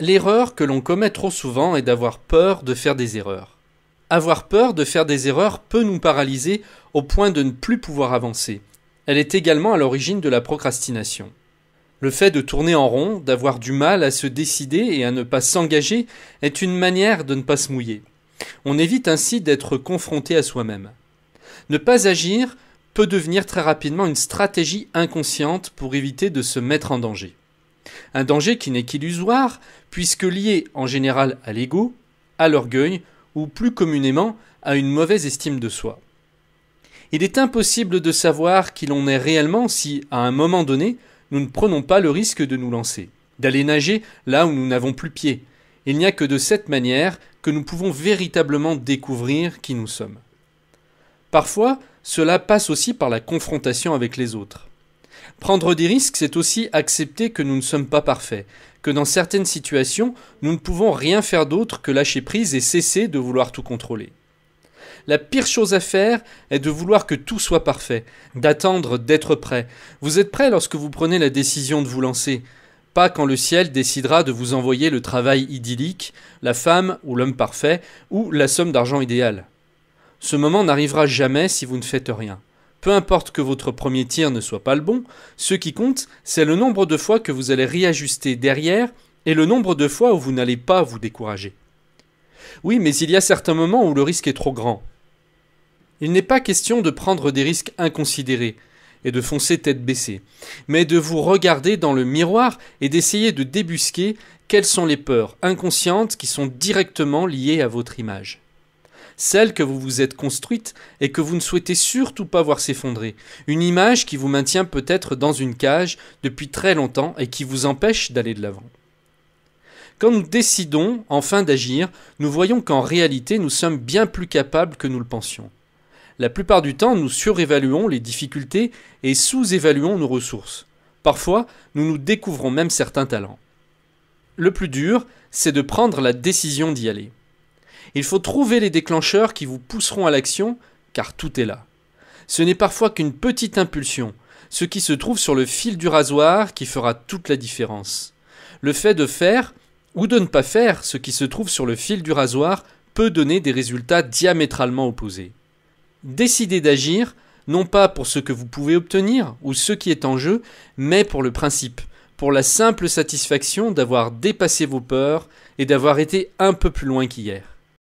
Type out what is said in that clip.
L'erreur que l'on commet trop souvent est d'avoir peur de faire des erreurs. Avoir peur de faire des erreurs peut nous paralyser au point de ne plus pouvoir avancer. Elle est également à l'origine de la procrastination. Le fait de tourner en rond, d'avoir du mal à se décider et à ne pas s'engager est une manière de ne pas se mouiller. On évite ainsi d'être confronté à soi-même. Ne pas agir peut devenir très rapidement une stratégie inconsciente pour éviter de se mettre en danger. Un danger qui n'est qu'illusoire, puisque lié en général à l'ego, à l'orgueil, ou plus communément à une mauvaise estime de soi. Il est impossible de savoir qui l'on est réellement si, à un moment donné, nous ne prenons pas le risque de nous lancer, d'aller nager là où nous n'avons plus pied. Il n'y a que de cette manière que nous pouvons véritablement découvrir qui nous sommes. Parfois, cela passe aussi par la confrontation avec les autres. Prendre des risques, c'est aussi accepter que nous ne sommes pas parfaits, que dans certaines situations, nous ne pouvons rien faire d'autre que lâcher prise et cesser de vouloir tout contrôler. La pire chose à faire est de vouloir que tout soit parfait, d'attendre d'être prêt. Vous êtes prêt lorsque vous prenez la décision de vous lancer, pas quand le ciel décidera de vous envoyer le travail idyllique, la femme ou l'homme parfait, ou la somme d'argent idéale. Ce moment n'arrivera jamais si vous ne faites rien. Peu importe que votre premier tir ne soit pas le bon, ce qui compte, c'est le nombre de fois que vous allez réajuster derrière et le nombre de fois où vous n'allez pas vous décourager. Oui, mais il y a certains moments où le risque est trop grand. Il n'est pas question de prendre des risques inconsidérés et de foncer tête baissée, mais de vous regarder dans le miroir et d'essayer de débusquer quelles sont les peurs inconscientes qui sont directement liées à votre image. Celle que vous vous êtes construite et que vous ne souhaitez surtout pas voir s'effondrer. Une image qui vous maintient peut-être dans une cage depuis très longtemps et qui vous empêche d'aller de l'avant. Quand nous décidons enfin d'agir, nous voyons qu'en réalité nous sommes bien plus capables que nous le pensions. La plupart du temps, nous surévaluons les difficultés et sous-évaluons nos ressources. Parfois, nous nous découvrons même certains talents. Le plus dur, c'est de prendre la décision d'y aller. Il faut trouver les déclencheurs qui vous pousseront à l'action, car tout est là. Ce n'est parfois qu'une petite impulsion, ce qui se trouve sur le fil du rasoir qui fera toute la différence. Le fait de faire ou de ne pas faire ce qui se trouve sur le fil du rasoir peut donner des résultats diamétralement opposés. Décidez d'agir, non pas pour ce que vous pouvez obtenir ou ce qui est en jeu, mais pour le principe, pour la simple satisfaction d'avoir dépassé vos peurs et d'avoir été un peu plus loin qu'hier.